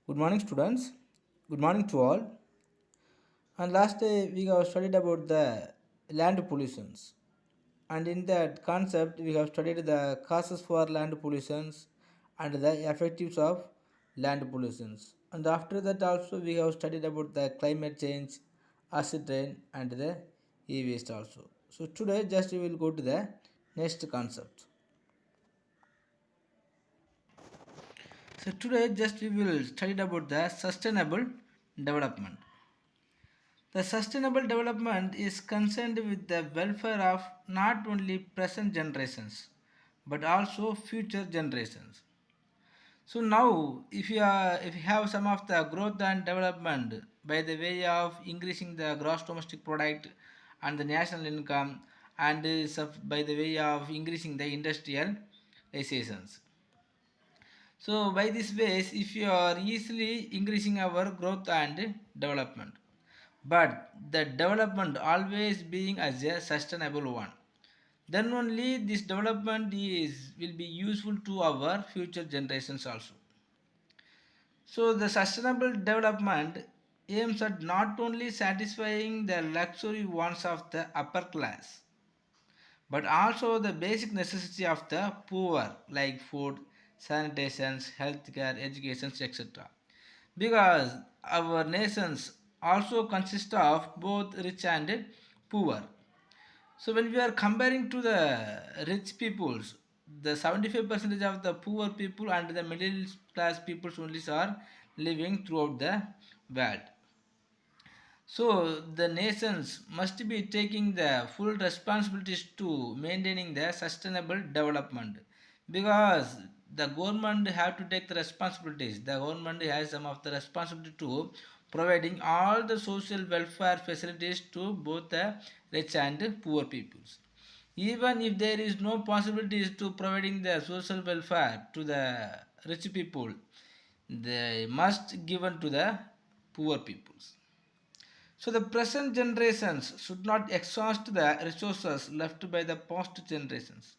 Good morning, students. Good morning to all. And last day we have studied about the land pollutions. And in that concept, we have studied the causes for land pollutions and the effects of land pollutions. And after that, also we have studied about the climate change, acid rain, and the e-waste also. So today, just we will go to the next concept. So today, just we will study about the sustainable development. The sustainable development is concerned with the welfare of not only present generations but also future generations. So now, if you have some of the growth and development by the way of increasing the gross domestic product and the national income, and by the way of increasing the industrializations. So by this ways, if you are easily increasing our growth and development, but the development always being as a sustainable one, then only this development is will be useful to our future generations also. So the sustainable development aims at not only satisfying the luxury wants of the upper class but also the basic necessity of the poor like food, sanitation, healthcare, education, etc. Because our nations also consist of both rich and poor. So when we are comparing to the rich peoples, the 75% of the poor people and the middle class peoples only are living throughout the world. So the nations must be taking the full responsibilities to maintaining the sustainable development because the government have to take the responsibilities. The government has some of the responsibility to providing all the social welfare facilities to both the rich and poor peoples. Even if there is no possibilities to providing the social welfare to the rich people, they must given to the poor peoples. So the present generations should not exhaust the resources left by the past generations,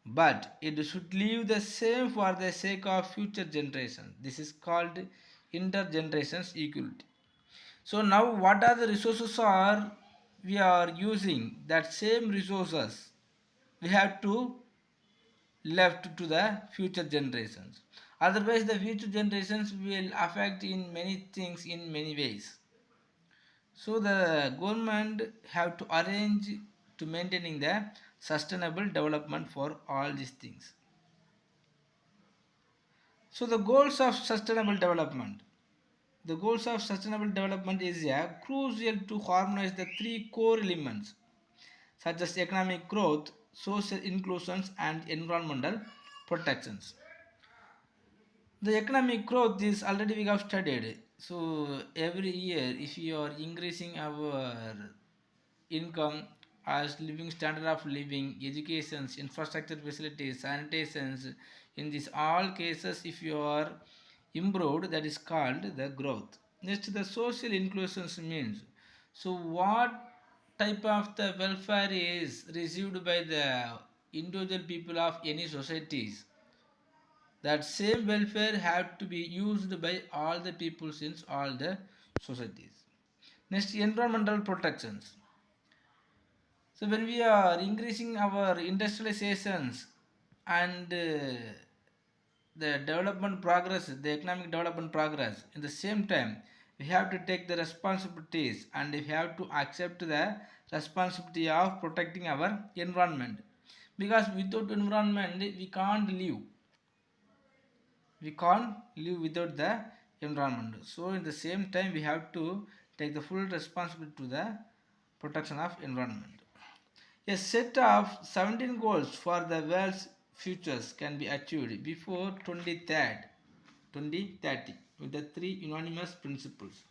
but it should leave the same for the sake of future generations. This is called intergenerations equality. So now what are the resources are we are using? That same resources we have to left to the future generations. Otherwise the future generations will affect in many things in many ways. So the government have to arrange to maintaining the sustainable development for all these things. So the goals of sustainable development. The goals of sustainable development is crucial to harmonize the three core elements such as economic growth, social inclusions and environmental protections. The economic growth is already we have studied. So every year if you are increasing our income as living standard of living, educations, infrastructure facilities, sanitations, in these all cases if you are improved, that is called the growth. Next the social inclusions means, so what type of the welfare is received by the individual people of any societies, that same welfare have to be used by all the peoples in all the societies. Next environmental protections. So when we are increasing our industrializations and the development progress, the economic development progress, in the same time we have to take the responsibilities and we have to accept the responsibility of protecting our environment. Because without environment we can't live. We can't live without the environment. So in the same time we have to take the full responsibility to the protection of environment. A set of 17 goals for the world's futures can be achieved before 2030 with the three unanimous principles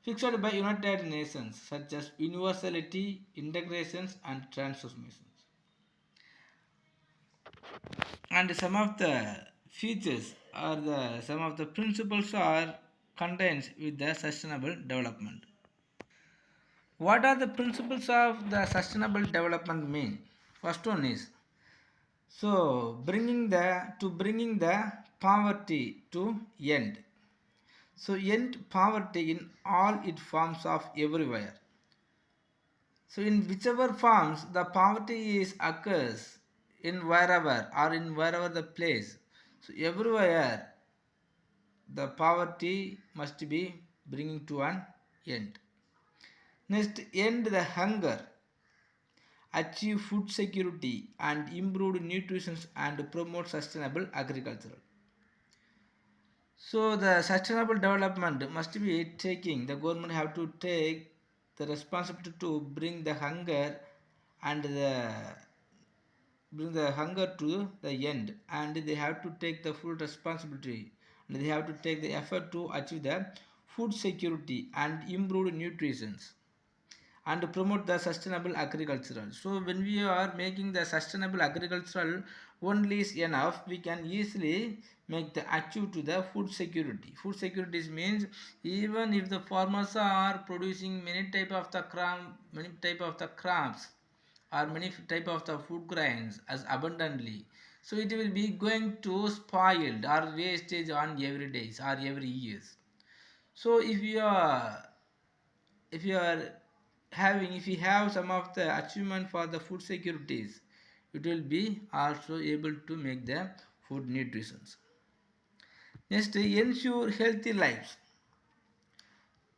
fixed by United Nations such as universality, integrations and transformations. And some of the features are the some of the principles are contained with the sustainable development. What are the principles of the sustainable development mean? First one is, so bringing the poverty to end. So end poverty in all its forms of everywhere. So in whichever forms the poverty is occurs in wherever or in wherever the place. So everywhere the poverty must be bringing to an end. Next, end the hunger, achieve food security and improve nutrition and promote sustainable agriculture. So the sustainable development must be taking, the government have to take the responsibility to bring the hunger to the end, and they have to take the full responsibility, and they have to take the effort to achieve the food security and improve nutrition and promote the sustainable agricultural. So when we are making the sustainable agricultural only is enough, we can easily make the achieve to the food security. Food security means even if the farmers are producing many type of the crops or many type of the food grains as abundantly, so it will be going to spoiled or wastage on every days or every years. So if you have some of the achievement for the food securities, it will be also able to make the food nutrition. Next, ensure healthy lives.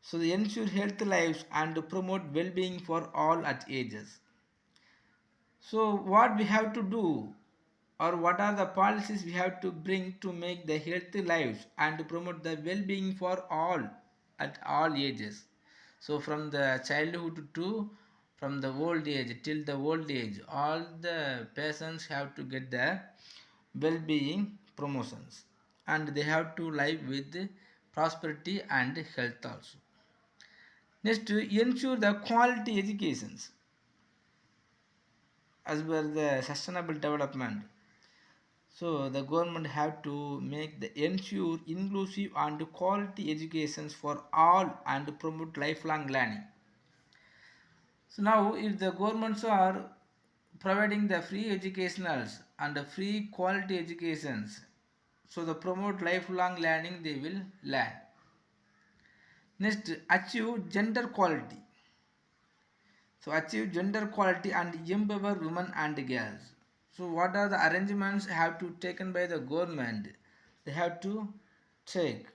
So they ensure healthy lives and promote well-being for all at ages. So what we have to do, or what are the policies we have to bring to make the healthy lives and promote the well-being for all at all ages. So from the childhood to from the old age till the old age, all the persons have to get the well-being promotions, and they have to live with prosperity and health also. Next, to ensure the quality educations as per the sustainable development. So the government have to make the ensure inclusive and quality educations for all and promote lifelong learning. So now if the governments are providing the free educationals and the free quality educations, so the promote lifelong learning they will learn. Next, achieve gender quality. So achieve gender quality and empower women and girls. So what are the arrangements have to taken by the government? They have to take,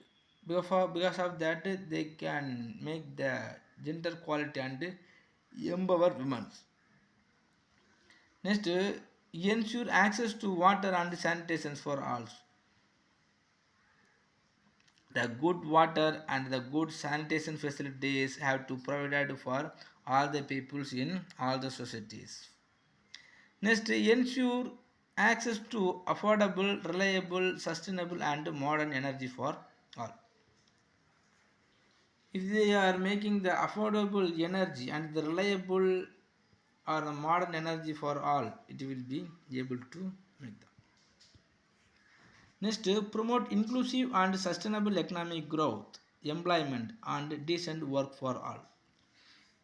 because of that they can make the gender quality and empower women. Next, ensure access to water and sanitation for all. The good water and the good sanitation facilities have to provided for all the peoples in all the societies. Next, ensure access to affordable, reliable, sustainable and modern energy for all. If they are making the affordable energy and the reliable or the modern energy for all, it will be able to make them. Next, promote inclusive and sustainable economic growth, employment and decent work for all.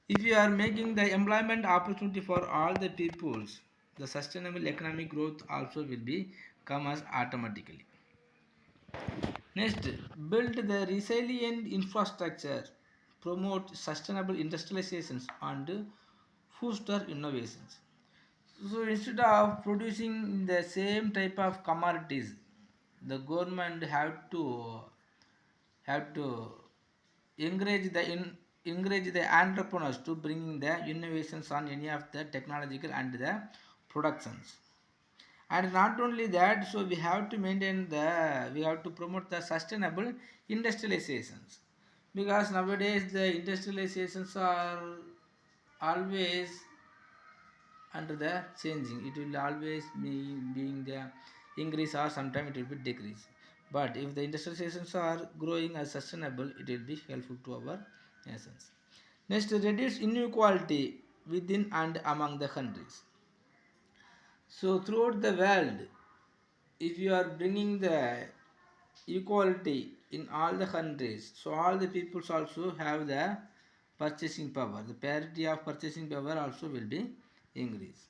If you are making the employment opportunity for all the peoples, the sustainable economic growth also will be come as automatically. Next, build the resilient infrastructure, promote sustainable industrializations and foster innovations. So instead of producing the same type of commodities, the government have to encourage the entrepreneurs to bring the innovations on any of the technological and the productions. And not only that, so we have to promote the sustainable industrializations, because nowadays the industrializations are always under the changing, it will always be being the increase or sometimes it will be decrease. But if the industrializations are growing as sustainable, it will be helpful to our nations. Next, reduce inequality within and among the countries. So throughout the world, if you are bringing the equality in all the countries, so all the peoples also have the purchasing power, the parity of purchasing power also will be increased.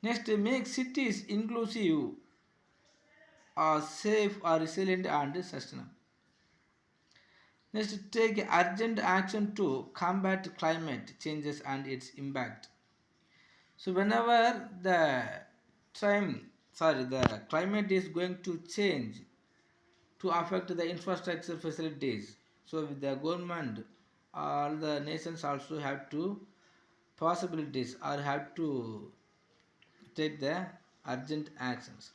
Next, make cities inclusive or safe or resilient and sustainable. Next, take urgent action to combat climate changes and its impact. So whenever the climate is going to change to affect the infrastructure facilities. So with the government, all the nations also have to possibilities or have to take the urgent actions.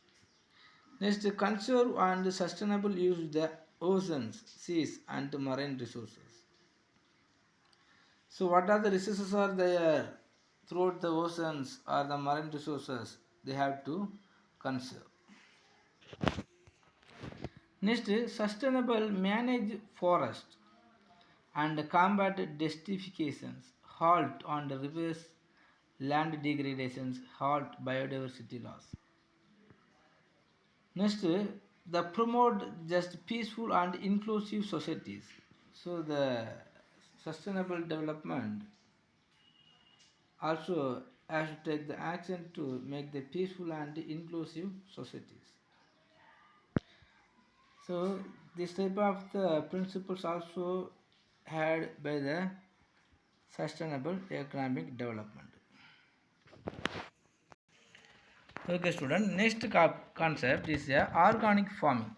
Next, conserve and sustainable use the oceans, seas and marine resources. So what are the resources are there throughout the oceans or the marine resources they have to conserve. Next, sustainable manage forest and combat desertifications, halt on the reverse land degradations, halt biodiversity loss. Next, the promote just peaceful and inclusive societies. So the sustainable development also has to take the action to make the peaceful and inclusive societies. So this type of the principles also had by the sustainable economic development. Okay, student. Next concept is organic farming.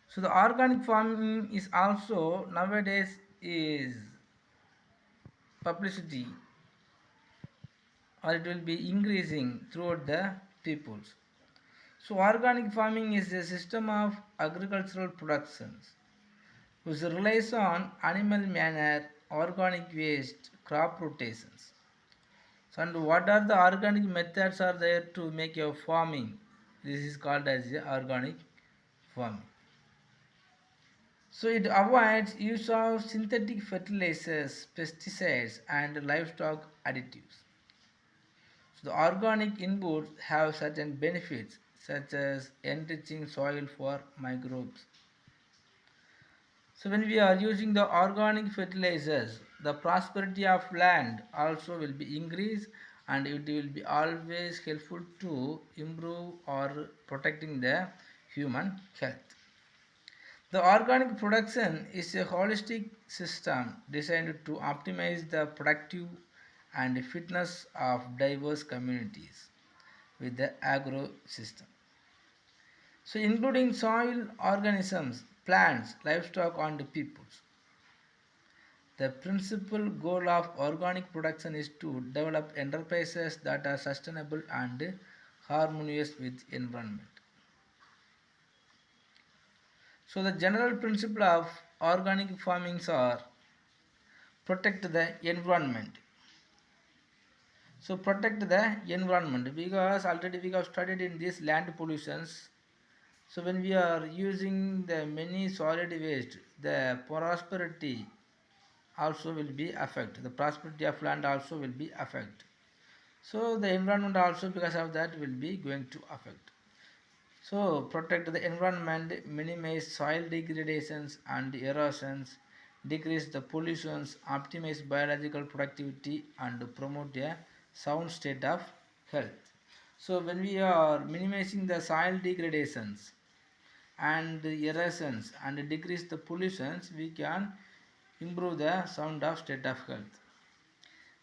So the organic farming is also nowadays is publicity or it will be increasing throughout the peoples. So organic farming is a system of agricultural productions which relies on animal manure, organic waste, crop rotations. So and what are the organic methods are there to make your farming? This is called as organic farming. So it avoids use of synthetic fertilizers, pesticides and livestock additives. So the organic inputs have certain benefits such as enriching soil for microbes. So when we are using the organic fertilizers, the prosperity of land also will be increased and it will be always helpful to improve or protecting the human health. The organic production is a holistic system designed to optimize the productive and fitness of diverse communities with the agro system. So including soil organisms, plants, livestock and peoples. The principal goal of organic production is to develop enterprises that are sustainable and harmonious with environment. So the general principle of organic farming are protect the environment. So protect the environment because already we have studied in this land pollutions. So when we are using the many solid waste, the prosperity also will be affected. The prosperity of land also will be affected. So the environment also because of that will be going to affect. So protect the environment, minimize soil degradations and erosions, decrease the pollutions, optimize biological productivity and promote a sound state of health. So when we are minimizing the soil degradations and the erosions and decrease the pollutions, we can improve the sound of state of health.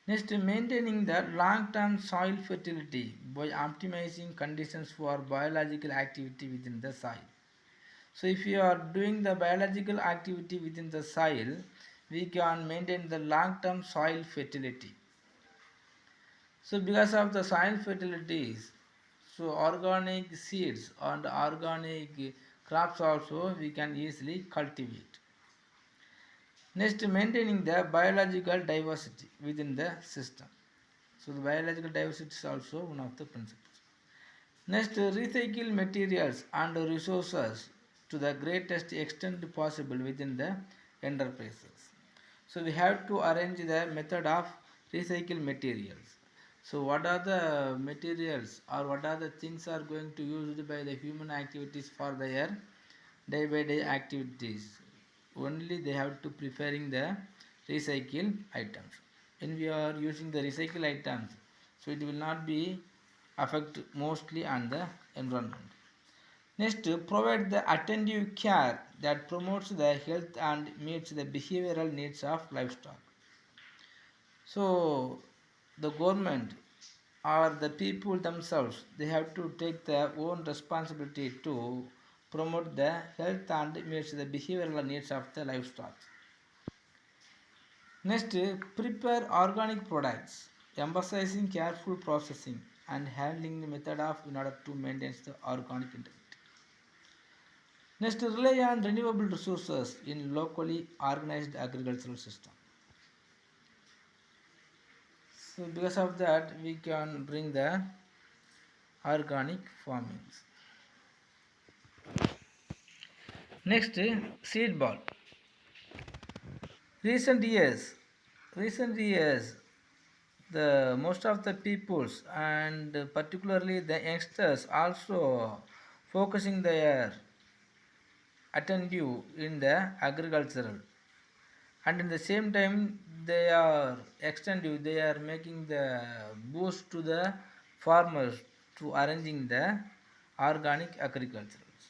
Next, maintaining the long-term soil fertility by optimizing conditions for biological activity within the soil. So if you are doing the biological activity within the soil, we can maintain the long-term soil fertility. So because of the soil fertilities, so organic seeds and organic crops also we can easily cultivate. Next, maintaining the biological diversity within the system. So the biological diversity is also one of the principles. Next, recycle materials and resources to the greatest extent possible within the enterprises. So we have to arrange the method of recycle materials. So what are the materials or what are the things are going to used by the human activities for their day by day activities? Only they have to preferring the recycle items. When we are using the recycle items, so it will not be affect mostly on the environment. Next, provide the attentive care that promotes the health and meets the behavioral needs of livestock. So the government or the people themselves, they have to take their own responsibility to promote the health and meets the behavioral needs of the livestock. Next, prepare organic products, emphasizing careful processing and handling the method of in order to maintain the organic integrity. Next, rely on renewable resources in locally organized agricultural system. So because of that, we can bring the organic farming. Next, seed ball. Recent years, recent years, the most of the peoples and particularly the youngsters also focusing their attentive in the agricultural, and in the same time they are extensive, they are making the boost to the farmers to arranging the organic agriculturals.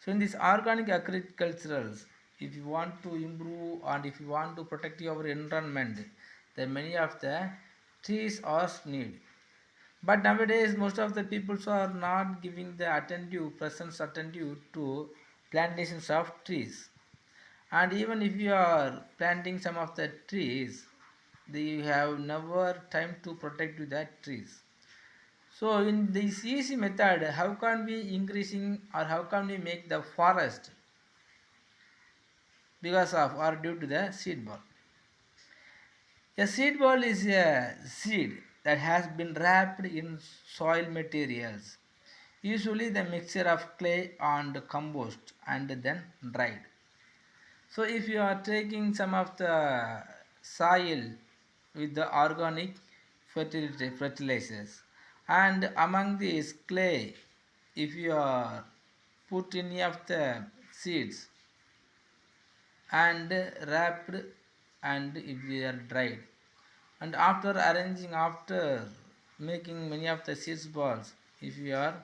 So in this organic agriculturals, if you want to improve and if you want to protect your environment, then many of the trees are needed. But nowadays most of the people are not giving the attentive presence attentive to plantations of trees. And even if you are planting some of the trees, you have never time to protect that trees. So in this easy method, how can we increasing or how can we make the forest because of or due to the seed ball? A seed ball is a seed that has been wrapped in soil materials, usually the mixture of clay and compost, and then dried. So if you are taking some of the soil with the organic fertilizers, and among these clay, if you are put any of the seeds and wrapped, and if they are dried, and after arranging, after making many of the seeds balls, if you are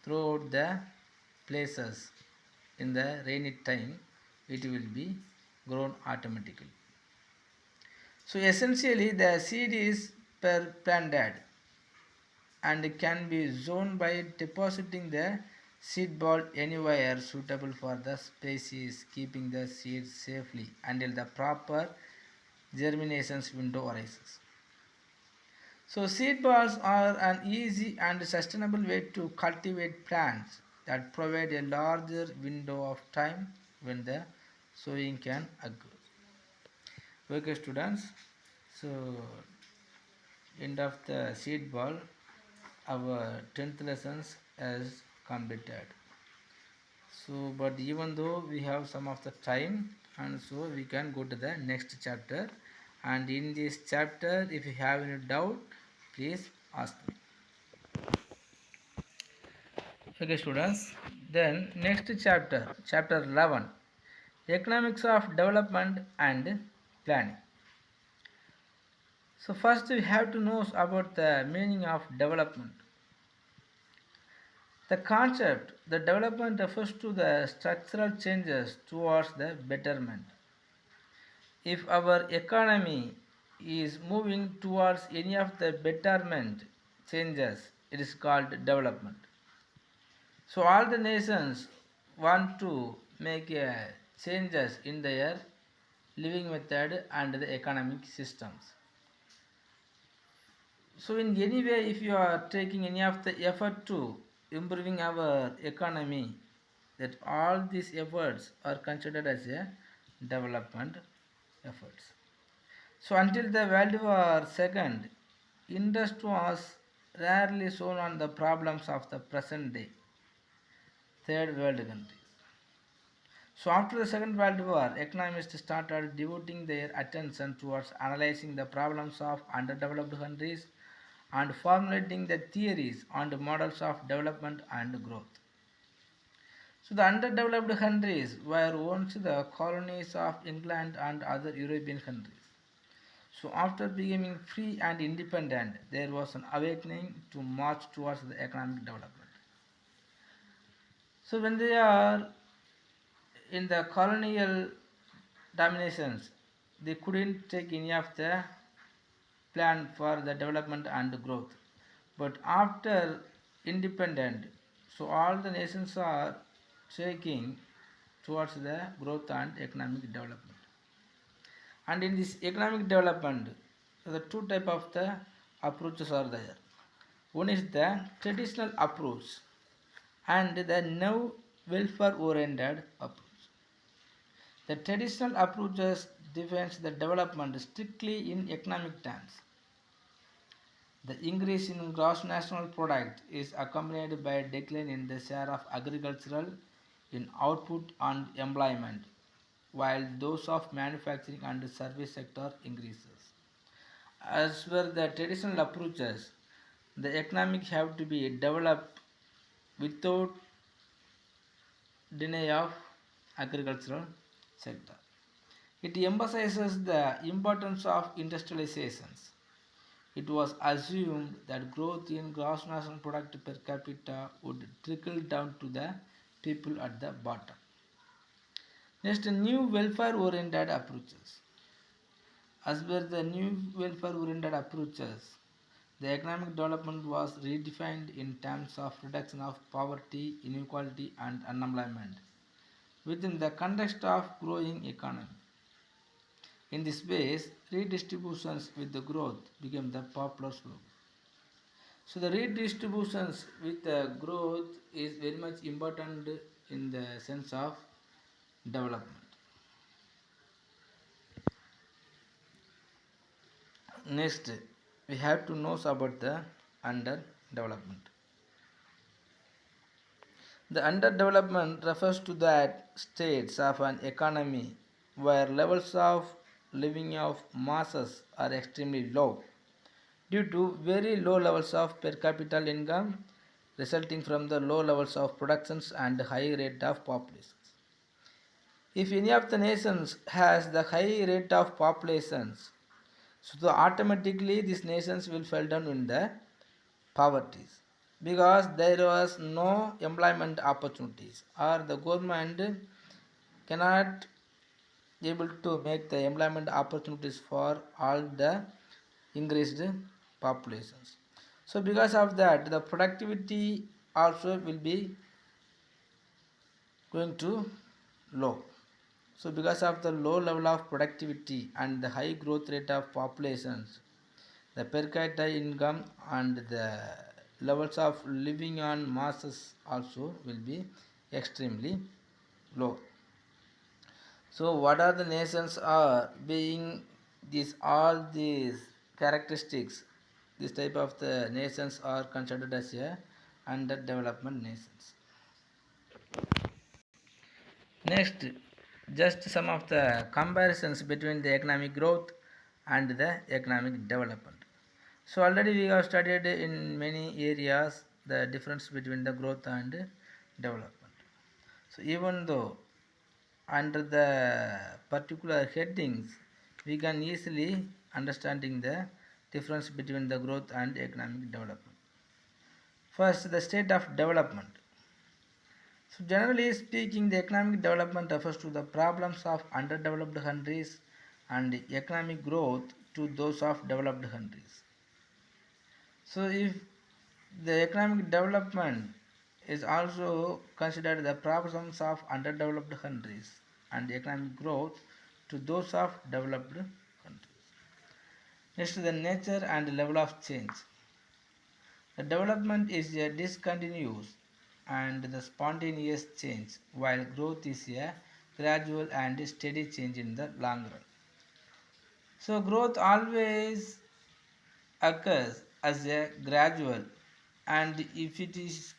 throughout the places in the rainy time, it will be grown automatically. So essentially the seed is planted and can be zoned by depositing the seed ball anywhere suitable for the species, keeping the seeds safely until the proper germination window arises. So seed balls are an easy and sustainable way to cultivate plants that provide a larger window of time when the sowing can occur. Okay students, so end of the seed ball, our 10th lessons is completed. So but even though we have some of the time, and so we can go to the next chapter, and in this chapter if you have any doubt, please ask me. Okay students, then next chapter, chapter 11, economics of development and planning. So first we have to know about the meaning of development. The concept, the development refers to the structural changes towards the betterment. If our economy is moving towards any of the betterment changes, it is called development. So all the nations want to make changes in their living method and the economic systems. So in any way, if you are taking any of the effort to improving our economy, that all these efforts are considered as a development efforts. So until the World War II, interest was rarely shown on the problems of the present day third world countries. So after the Second World War, economists started devoting their attention towards analyzing the problems of underdeveloped countries and formulating the theories and models of development and growth. So the underdeveloped countries were once the colonies of England and other European countries. So after becoming free and independent, there was an awakening to march towards the economic development. So when they are in the colonial dominations, they couldn't take any of the plan for the development and growth. But after independent, so all the nations are taking towards the growth and economic development. And in this economic development, the two type of the approaches are there. One is the traditional approach and the new welfare oriented approach. The traditional approaches defines the development strictly in economic terms. The increase in gross national product is accompanied by a decline in the share of agricultural in output and employment, while those of manufacturing and service sector increases. As per the traditional approaches, the economic have to be developed without deny of agricultural sector. It emphasizes the importance of industrializations. It was assumed that growth in gross national product per capita would trickle down to the people at the bottom. Next, new welfare oriented approaches. As per the new welfare oriented approaches, the economic development was redefined in terms of reduction of poverty, inequality, and unemployment within the context of growing economy. In this way, redistributions with the growth became the popular slogan. So the redistributions with the growth is very much important in the sense of development. Next, we have to know about the underdevelopment. The underdevelopment refers to that states of an economy where levels of living of masses are extremely low due to very low levels of per capita income resulting from the low levels of productions and high rate of population. If any of the nations has the high rate of populations, so automatically these nations will fall down in the poverty because there was no employment opportunities or the government cannot able to make the employment opportunities for all the increased populations. So because of that the productivity also will be going to low. So because of the low level of productivity and the high growth rate of populations, the per capita income and the levels of living on masses also will be extremely low. So what are the nations are being these all these characteristics, this type of the nations are considered as a underdevelopment nations. Next, just some of the comparisons between the economic growth and the economic development. So already we have studied in many areas the difference between the growth and development. So even though under the particular headings we can easily understanding the difference between the growth and economic development. First, the state of development. So generally speaking, the economic development refers to the problems of underdeveloped countries and economic growth to those of developed countries. So if the economic development is also considered the problems of underdeveloped countries and economic growth to those of developed countries. Next, the nature and level of change. The development is a discontinuous and the spontaneous change, while growth is a gradual and steady change in the long run. So growth always occurs as a gradual, and if it is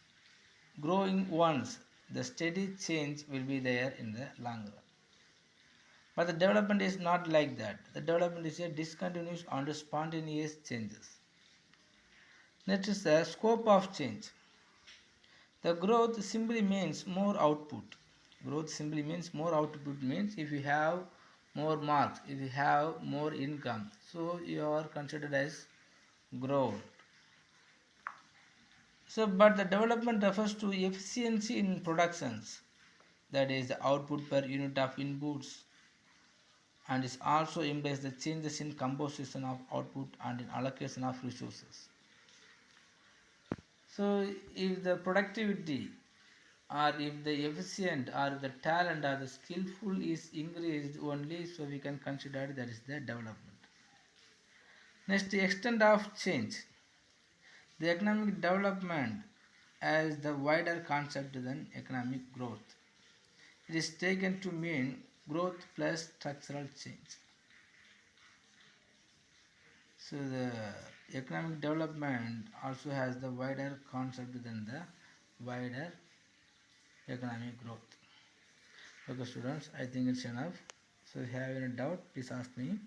growing once, the steady change will be there in the long run. But the development is not like that. The development is a discontinuous and spontaneous changes. Next is the scope of change. The growth simply means more output. Growth simply means more output means if you have more marks, if you have more income, so you are considered as growth. So, but the development refers to efficiency in productions. that is the output per unit of inputs, and it also implies the changes in composition of output and in allocation of resources. So if the productivity or if the efficient or the talent or the skillful is increased only, so we can consider that is the development. Next, the extent of change. The economic development as the wider concept than economic growth. It is taken to mean growth plus structural change. So the economic development also has the wider concept than the wider economic growth. Okay students, I think it's enough. So if you have any doubt, please ask me.